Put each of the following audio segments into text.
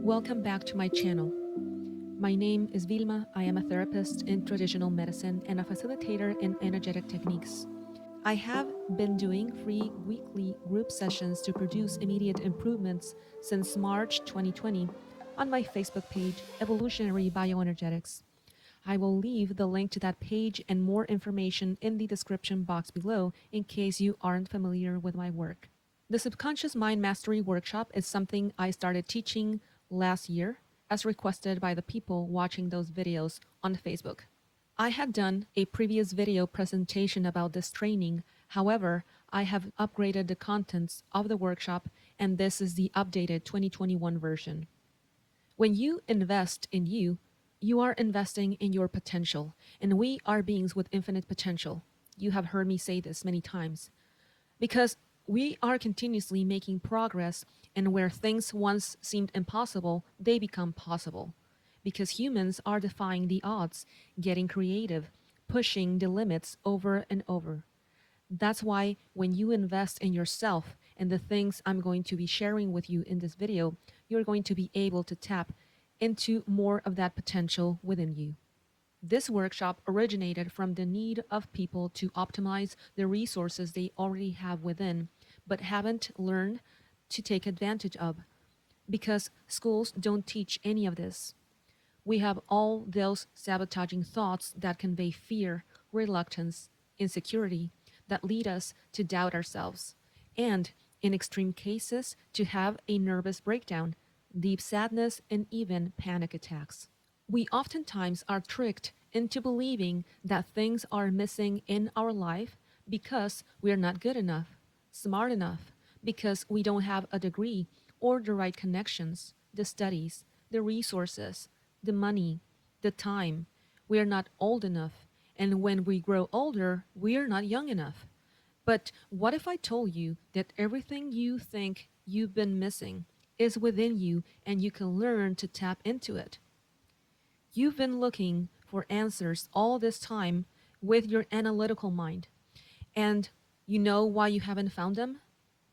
Welcome back to my channel. My name is Vilma. I am a therapist in traditional medicine and a facilitator in energetic techniques. I have been doing free weekly group sessions to produce immediate improvements since March 2020 on my Facebook page, Evolutionary Bioenergetics. I will leave the link to that page and more information in the description box below in case you aren't familiar with my work. The Subconscious Mind Mastery Workshop is something I started teaching last year as requested by the people watching those videos on Facebook. I had done a previous video presentation about this training. However, I have upgraded the contents of the workshop and this is the updated 2021 version. When you invest in you, you are investing in your potential, and we are beings with infinite potential. You have heard me say this many times. Because we are continuously making progress, and where things once seemed impossible, they become possible. Because humans are defying the odds, getting creative, pushing the limits over and over. That's why when you invest in yourself and the things I'm going to be sharing with you in this video, you're going to be able to tap into more of that potential within you. This workshop originated from the need of people to optimize the resources they already have within, but haven't learned to take advantage of, because schools don't teach any of this. We have all those sabotaging thoughts that convey fear, reluctance, insecurity, that lead us to doubt ourselves, and, in extreme cases, to have a nervous breakdown, deep sadness, and even panic attacks. We oftentimes are tricked into believing that things are missing in our life because we are not good enough, smart enough, because we don't have a degree or the right connections, the studies, the resources, the money, the time. We are not old enough. And when we grow older, we are not young enough. But what if I told you that everything you think you've been missing is within you and you can learn to tap into it? You've been looking for answers all this time with your analytical mind. And you know why you haven't found them?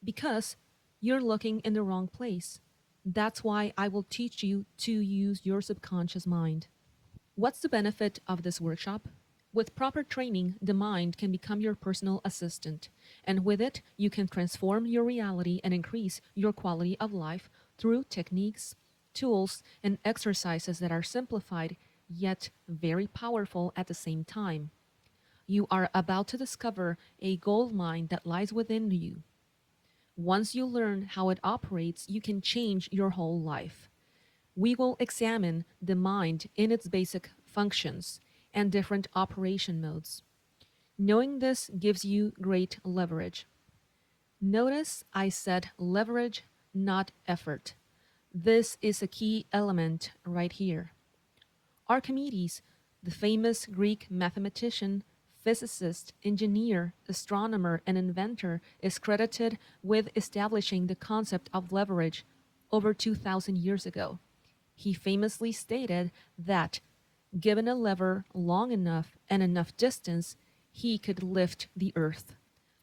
Because you're looking in the wrong place. That's why I will teach you to use your subconscious mind. What's the benefit of this workshop? With proper training, the mind can become your personal assistant, and with it, you can transform your reality and increase your quality of life through techniques, tools, and exercises that are simplified yet very powerful at the same time. You are about to discover a gold mine that lies within you. Once you learn how it operates, you can change your whole life. We will examine the mind in its basic functions and different operation modes. Knowing this gives you great leverage. Notice I said leverage, not effort. This is a key element right here. Archimedes, the famous Greek mathematician, physicist, engineer, astronomer, and inventor, is credited with establishing the concept of leverage over 2,000 years ago. He famously stated that, given a lever long enough and enough distance, he could lift the earth.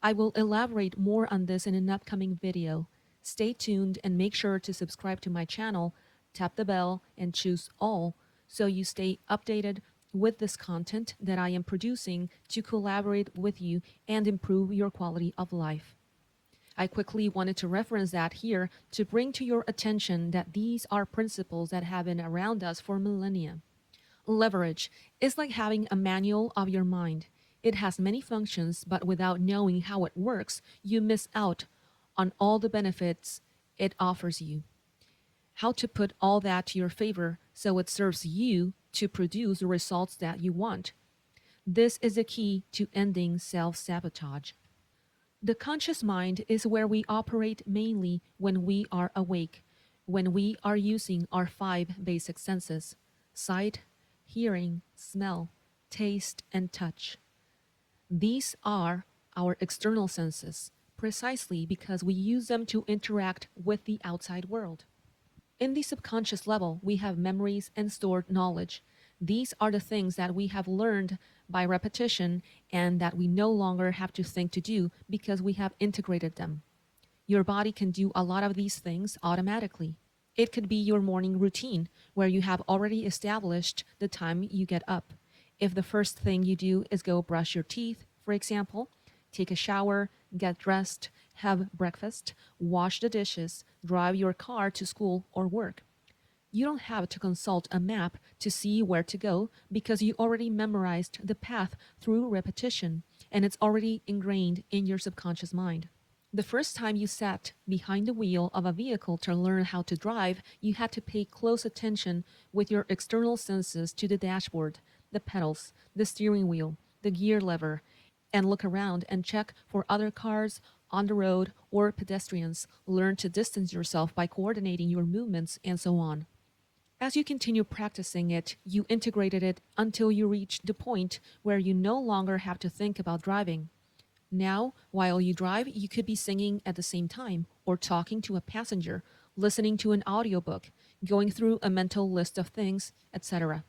I will elaborate more on this in an upcoming video. Stay tuned and make sure to subscribe to my channel, tap the bell, and choose all so you stay updated with this content that I am producing to collaborate with you and improve your quality of life. I quickly wanted to reference that here to bring to your attention that these are principles that have been around us for millennia. Leverage is like having a manual of your mind. It has many functions, but without knowing how it works, you miss out on all the benefits it offers you. How to put all that to your favor so it serves you to produce the results that you want. This is the key to ending self-sabotage. The conscious mind is where we operate mainly when we are awake, when we are using our 5 basic senses: sight, hearing, smell, taste, and touch. These are our external senses, precisely because we use them to interact with the outside world. In the subconscious level, we have memories and stored knowledge. These are the things that we have learned by repetition and that we no longer have to think to do because we have integrated them. Your body can do a lot of these things automatically. It could be your morning routine where you have already established the time you get up. If the first thing you do is go brush your teeth, for example, take a shower, get dressed, have breakfast, wash the dishes, drive your car to school or work, you don't have to consult a map to see where to go because you already memorized the path through repetition and it's already ingrained in your subconscious mind. The first time you sat behind the wheel of a vehicle to learn how to drive, you had to pay close attention with your external senses to the dashboard, the pedals, the steering wheel, the gear lever, and look around and check for other cars on the road or pedestrians. Learn to distance yourself by coordinating your movements and so on. As you continue practicing it, you integrated it until you reached the point where you no longer have to think about driving. Now, while you drive, you could be singing at the same time, or talking to a passenger, listening to an audiobook, going through a mental list of things, etc.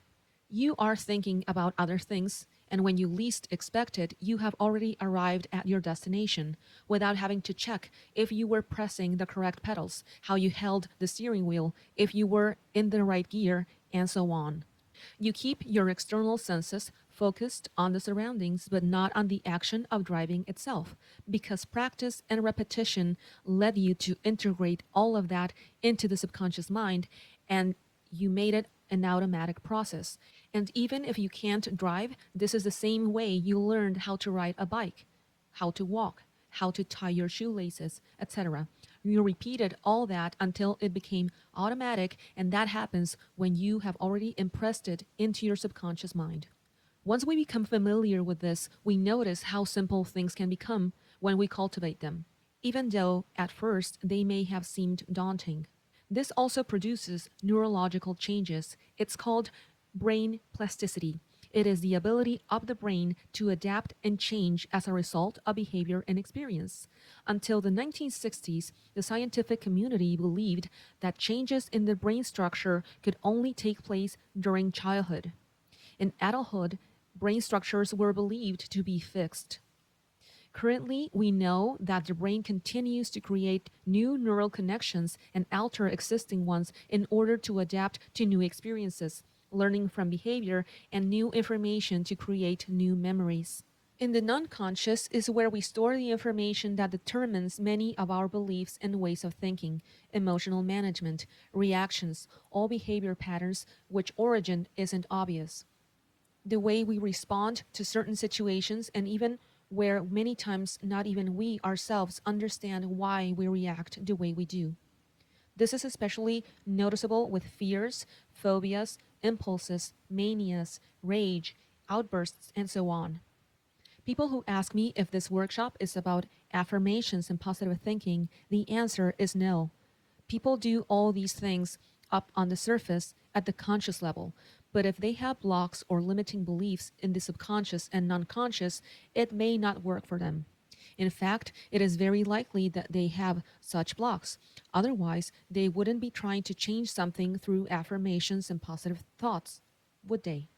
You are thinking about other things, and when you least expect it, you have already arrived at your destination without having to check if you were pressing the correct pedals, how you held the steering wheel, if you were in the right gear, and so on. You keep your external senses focused on the surroundings, but not on the action of driving itself, because practice and repetition led you to integrate all of that into the subconscious mind, and you made it an automatic process. And even if you can't drive, this is the same way you learned how to ride a bike, how to walk, how to tie your shoelaces, etc. You repeated all that until it became automatic, and that happens when you have already impressed it into your subconscious mind. Once we become familiar with this, we notice how simple things can become when we cultivate them, even though at first they may have seemed daunting. This also produces neurological changes. It's called brain plasticity. It is the ability of the brain to adapt and change as a result of behavior and experience. Until the 1960s, the scientific community believed that changes in the brain structure could only take place during childhood. In adulthood, brain structures were believed to be fixed. Currently, we know that the brain continues to create new neural connections and alter existing ones in order to adapt to new experiences, learning from behavior and new information to create new memories. In the non-conscious is where we store the information that determines many of our beliefs and ways of thinking, emotional management, reactions, all behavior patterns which origin isn't obvious, the way we respond to certain situations, and even where many times not even we ourselves understand why we react the way we do. This is especially noticeable with fears, phobias, impulses, manias, rage, outbursts, and so on. People who ask me if this workshop is about affirmations and positive thinking, the answer is no. People do all these things up on the surface at the conscious level, but if they have blocks or limiting beliefs in the subconscious and non conscious, it may not work for them. In fact, it is very likely that they have such blocks. Otherwise, they wouldn't be trying to change something through affirmations and positive thoughts, would they?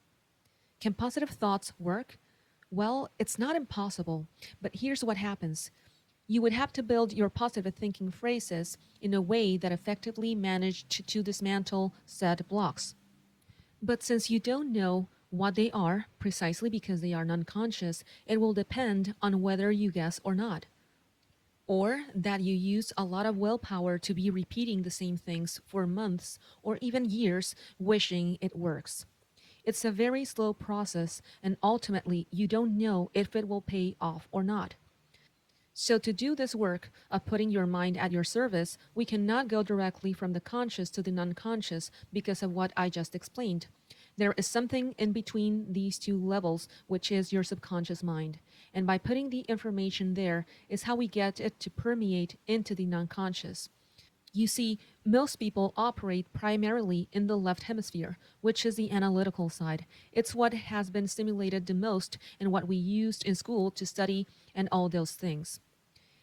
Can positive thoughts work? Well, it's not impossible, but here's what happens. You would have to build your positive thinking phrases in a way that effectively managed to dismantle said blocks. But since you don't know what they are, precisely because they are non conscious, it will depend on whether you guess or not, or that you use a lot of willpower to be repeating the same things for months or even years, wishing it works. It's a very slow process, and ultimately, you don't know if it will pay off or not. So, to do this work of putting your mind at your service, we cannot go directly from the conscious to the non conscious because of what I just explained. There is something in between these two levels, which is your subconscious mind. And by putting the information there is how we get it to permeate into the non conscious. You see, most people operate primarily in the left hemisphere, which is the analytical side. It's what has been stimulated the most and what we used in school to study and all those things.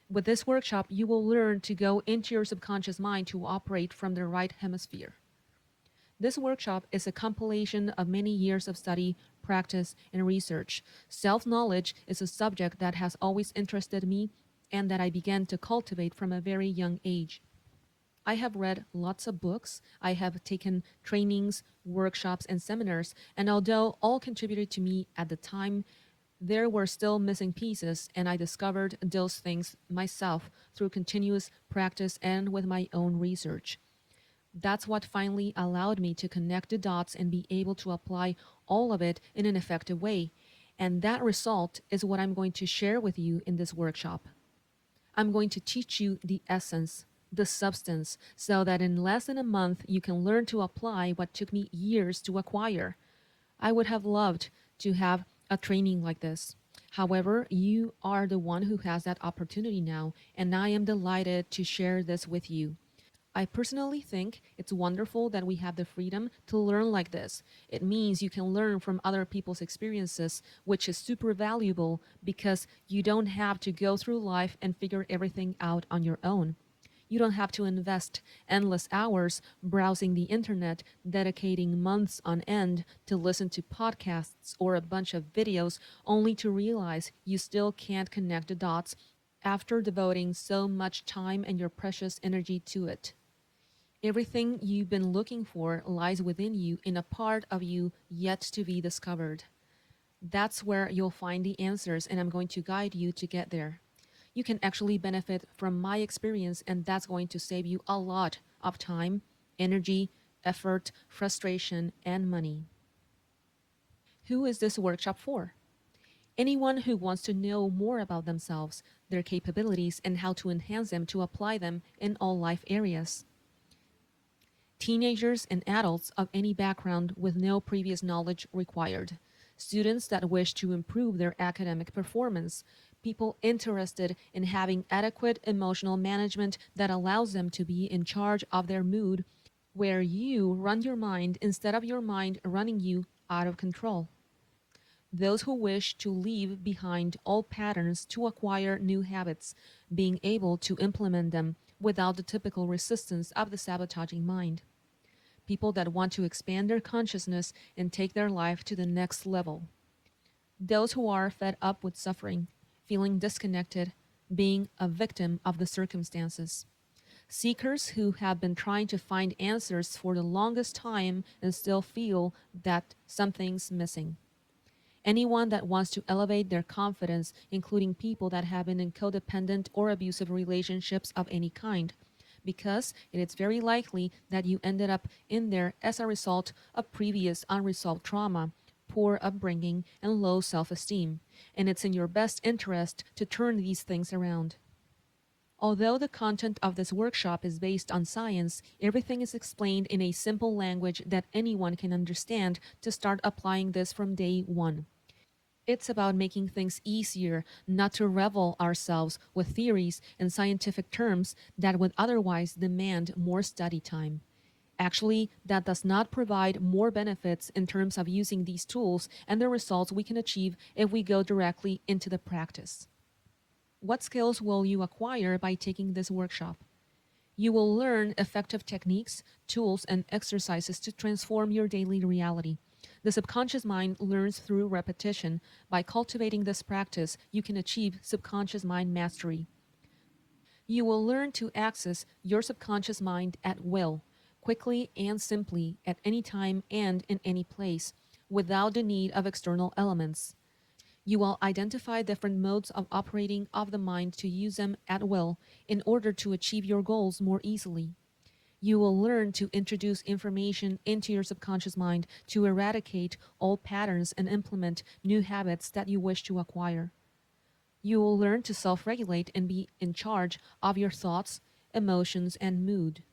With this workshop, you will learn to go into your subconscious mind to operate from the right hemisphere. This workshop is a compilation of many years of study, practice, and research. Self knowledge is a subject that has always interested me and that I began to cultivate from a very young age. I have read lots of books, I have taken trainings, workshops, and seminars, and although all contributed to me at the time, there were still missing pieces, and I discovered those things myself through continuous practice and with my own research. That's what finally allowed me to connect the dots and be able to apply all of it in an effective way. And that result is what I'm going to share with you in this workshop. I'm going to teach you the essence, the substance, so that in less than a month you can learn to apply what took me years to acquire. I would have loved to have a training like this. However, you are the one who has that opportunity now, and I am delighted to share this with you. I personally think it's wonderful that we have the freedom to learn like this. It means you can learn from other people's experiences, which is super valuable because you don't have to go through life and figure everything out on your own. You don't have to invest endless hours browsing the internet, dedicating months on end to listen to podcasts or a bunch of videos, only to realize you still can't connect the dots after devoting so much time and your precious energy to it. Everything you've been looking for lies within you in a part of you yet to be discovered. That's where you'll find the answers, and I'm going to guide you to get there. You can actually benefit from my experience, and that's going to save you a lot of time, energy, effort, frustration, and money. Who is this workshop for? Anyone who wants to know more about themselves, their capabilities, and how to enhance them to apply them in all life areas. Teenagers and adults of any background with no previous knowledge required, students that wish to improve their academic performance, people interested in having adequate emotional management that allows them to be in charge of their mood, where you run your mind instead of your mind running you out of control. Those who wish to leave behind old patterns to acquire new habits, being able to implement them without the typical resistance of the sabotaging mind. People that want to expand their consciousness and take their life to the next level. Those who are fed up with suffering, feeling disconnected, being a victim of the circumstances. Seekers who have been trying to find answers for the longest time and still feel that something's missing. Anyone that wants to elevate their confidence, including people that have been in codependent or abusive relationships of any kind, because it is very likely that you ended up in there as a result of previous unresolved trauma, poor upbringing, and low self esteem. And it's in your best interest to turn these things around. Although the content of this workshop is based on science, everything is explained in a simple language that anyone can understand to start applying this from day one. It's about making things easier, not to revel ourselves with theories and scientific terms that would otherwise demand more study time. Actually, that does not provide more benefits in terms of using these tools and the results we can achieve if we go directly into the practice. What skills will you acquire by taking this workshop? You will learn effective techniques, tools, and exercises to transform your daily reality. The subconscious mind learns through repetition. By cultivating this practice, you can achieve subconscious mind mastery. You will learn to access your subconscious mind at will, quickly and simply, at any time and in any place, without the need of external elements. You will identify different modes of operating of the mind to use them at will in order to achieve your goals more easily. You will learn to introduce information into your subconscious mind to eradicate old patterns and implement new habits that you wish to acquire. You will learn to self regulate and be in charge of your thoughts, emotions, and mood.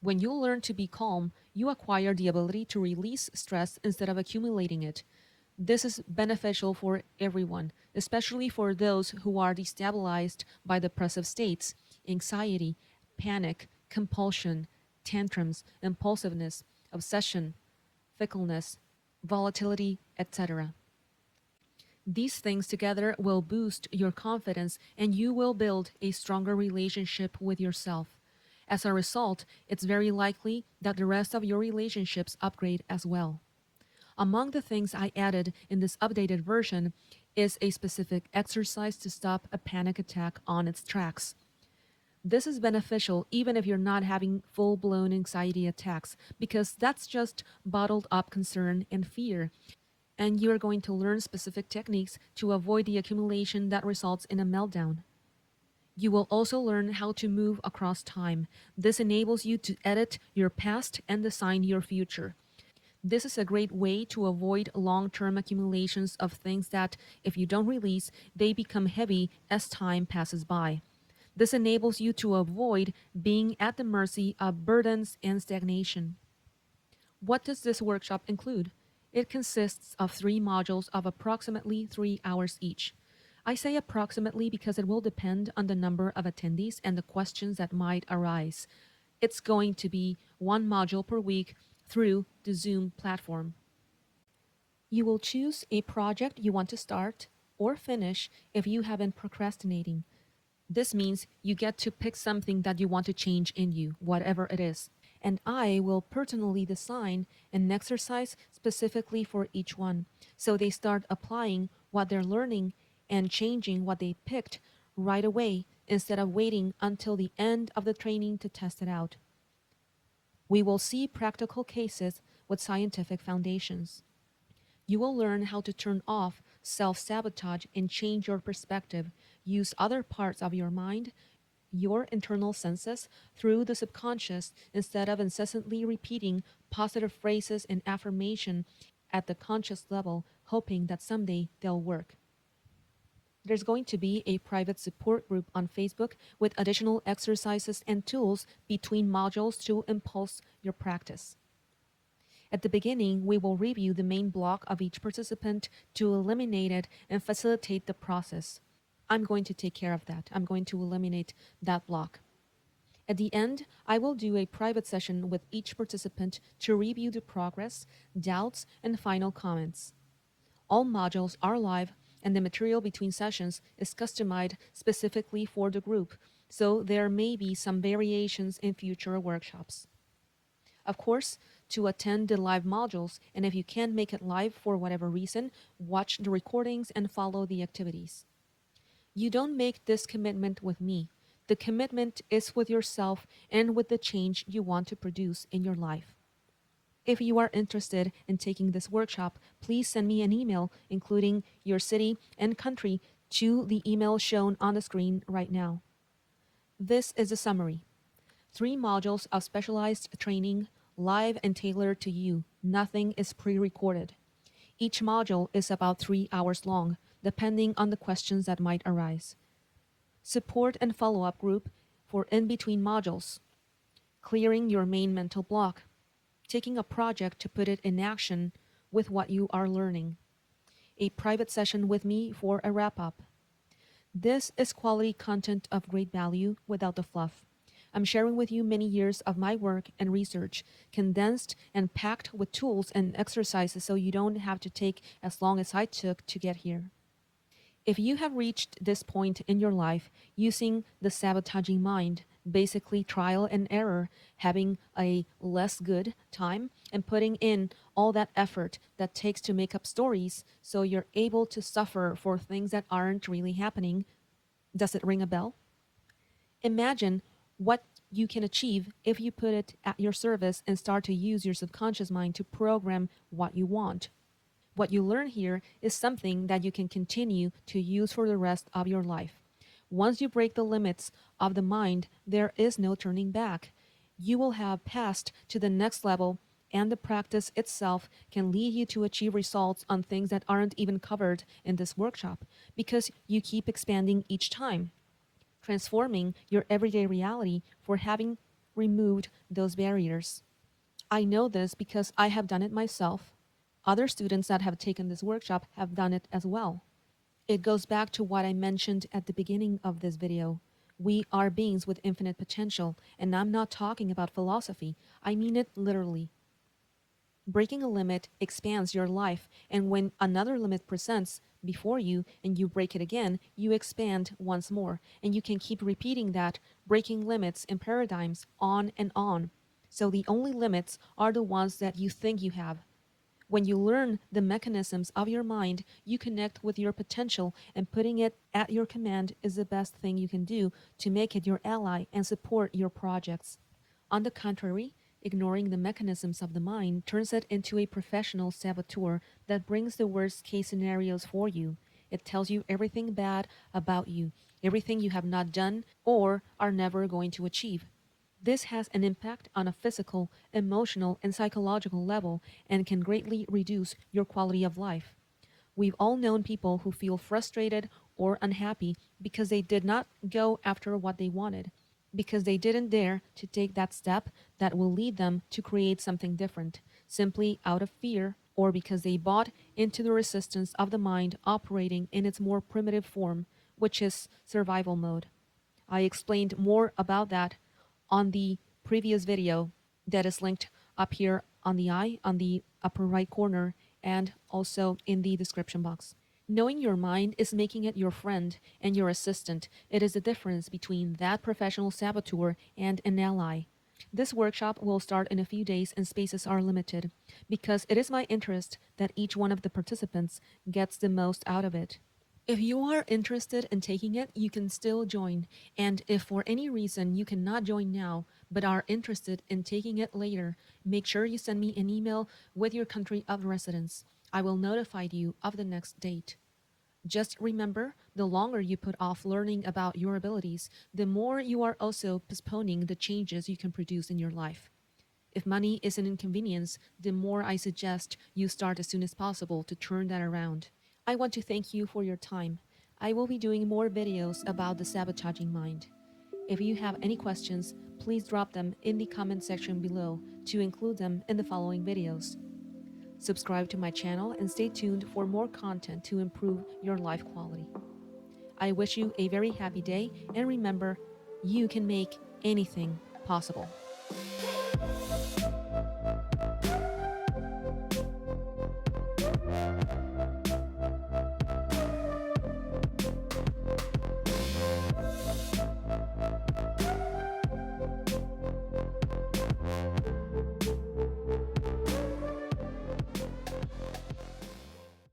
When you learn to be calm, you acquire the ability to release stress instead of accumulating it. This is beneficial for everyone, especially for those who are destabilized by depressive states, anxiety, panic, compulsion, tantrums, impulsiveness, obsession, fickleness, volatility, etc. These things together will boost your confidence and you will build a stronger relationship with yourself. As a result, it's very likely that the rest of your relationships upgrade as well. Among the things I added in this updated version is a specific exercise to stop a panic attack on its tracks. This is beneficial even if you're not having full blown anxiety attacks, because that's just bottled up concern and fear. And you're going to learn specific techniques to avoid the accumulation that results in a meltdown. You will also learn how to move across time. This enables you to edit your past and design your future. This is a great way to avoid long term accumulations of things that, if you don't release, they become heavy as time passes by. This enables you to avoid being at the mercy of burdens and stagnation. What does this workshop include? It consists of 3 modules of approximately 3 hours each. I say approximately because it will depend on the number of attendees and the questions that might arise. It's going to be 1 module per week through the Zoom platform. You will choose a project you want to start or finish if you have been procrastinating. This means you get to pick something that you want to change in you, whatever it is. And I will personally design an exercise specifically for each one, so they start applying what they're learning and changing what they picked right away instead of waiting until the end of the training to test it out. We will see practical cases with scientific foundations. You will learn how to turn off self sabotage and change your perspective. Use other parts of your mind, your internal senses, through the subconscious instead of incessantly repeating positive phrases and affirmation at the conscious level, hoping that someday they'll work. There's going to be a private support group on Facebook with additional exercises and tools between modules to impulse your practice. At the beginning, we will review the main block of each participant to eliminate it and facilitate the process. I'm going to take care of that. I'm going to eliminate that block. At the end, I will do a private session with each participant to review the progress, doubts, and final comments. All modules are live, and the material between sessions is customized specifically for the group, so there may be some variations in future workshops. Of course, to attend the live modules, and if you can't make it live for whatever reason, watch the recordings and follow the activities. You don't make this commitment with me. The commitment is with yourself and with the change you want to produce in your life. If you are interested in taking this workshop, please send me an email including your city and country to the email shown on the screen right now. This is a summary. 3 modules of specialized training, live and tailored to you. Nothing is pre-recorded. Each module is about 3 hours long, depending on the questions that might arise. Support and follow-up group for in-between modules. Clearing your main mental block. Taking a project to put it in action with what you are learning. A private session with me for a wrap-up. This is quality content of great value without the fluff. I'm sharing with you many years of my work and research, condensed and packed with tools and exercises so you don't have to take as long as I took to get here. If you have reached this point in your life using the sabotaging mind, basically trial and error, having a less good time, and putting in all that effort that takes to make up stories so you're able to suffer for things that aren't really happening, does it ring a bell? Imagine what you can achieve if you put it at your service and start to use your subconscious mind to program what you want. What you learn here is something that you can continue to use for the rest of your life. Once you break the limits of the mind, there is no turning back. You will have passed to the next level, and the practice itself can lead you to achieve results on things that aren't even covered in this workshop because you keep expanding each time, transforming your everyday reality for having removed those barriers. I know this because I have done it myself. Other students that have taken this workshop have done it as well. It goes back to what I mentioned at the beginning of this video. We are beings with infinite potential, and I'm not talking about philosophy. I mean it literally. Breaking a limit expands your life, and when another limit presents before you and you break it again, you expand once more, and you can keep repeating that, breaking limits and paradigms on and on. So the only limits are the ones that you think you have. When you learn the mechanisms of your mind, you connect with your potential, and putting it at your command is the best thing you can do to make it your ally and support your projects. On the contrary, ignoring the mechanisms of the mind turns it into a professional saboteur that brings the worst case scenarios for you. It tells you everything bad about you, everything you have not done or are never going to achieve. This has an impact on a physical, emotional, and psychological level and can greatly reduce your quality of life. We've all known people who feel frustrated or unhappy because they did not go after what they wanted, because they didn't dare to take that step that will lead them to create something different, simply out of fear, or because they bought into the resistance of the mind operating in its more primitive form, which is survival mode. I explained more about that on the previous video that is linked up here on the eye on the upper right corner and also in the description box. Knowing your mind is making it your friend and your assistant. It is the difference between that professional saboteur and an ally. This workshop will start in a few days and spaces are limited because it is my interest that each one of the participants gets the most out of it. If you are interested in taking it, you can still join. And if for any reason you cannot join now, but are interested in taking it later, make sure you send me an email with your country of residence. I will notify you of the next date. Just remember, the longer you put off learning about your abilities, the more you are also postponing the changes you can produce in your life. If money is an inconvenience, the more I suggest you start as soon as possible to turn that around. I want to thank you for your time. I will be doing more videos about the sabotaging mind. If you have any questions, please drop them in the comment section below to include them in the following videos. Subscribe to my channel and stay tuned for more content to improve your life quality. I wish you a very happy day and remember, you can make anything possible.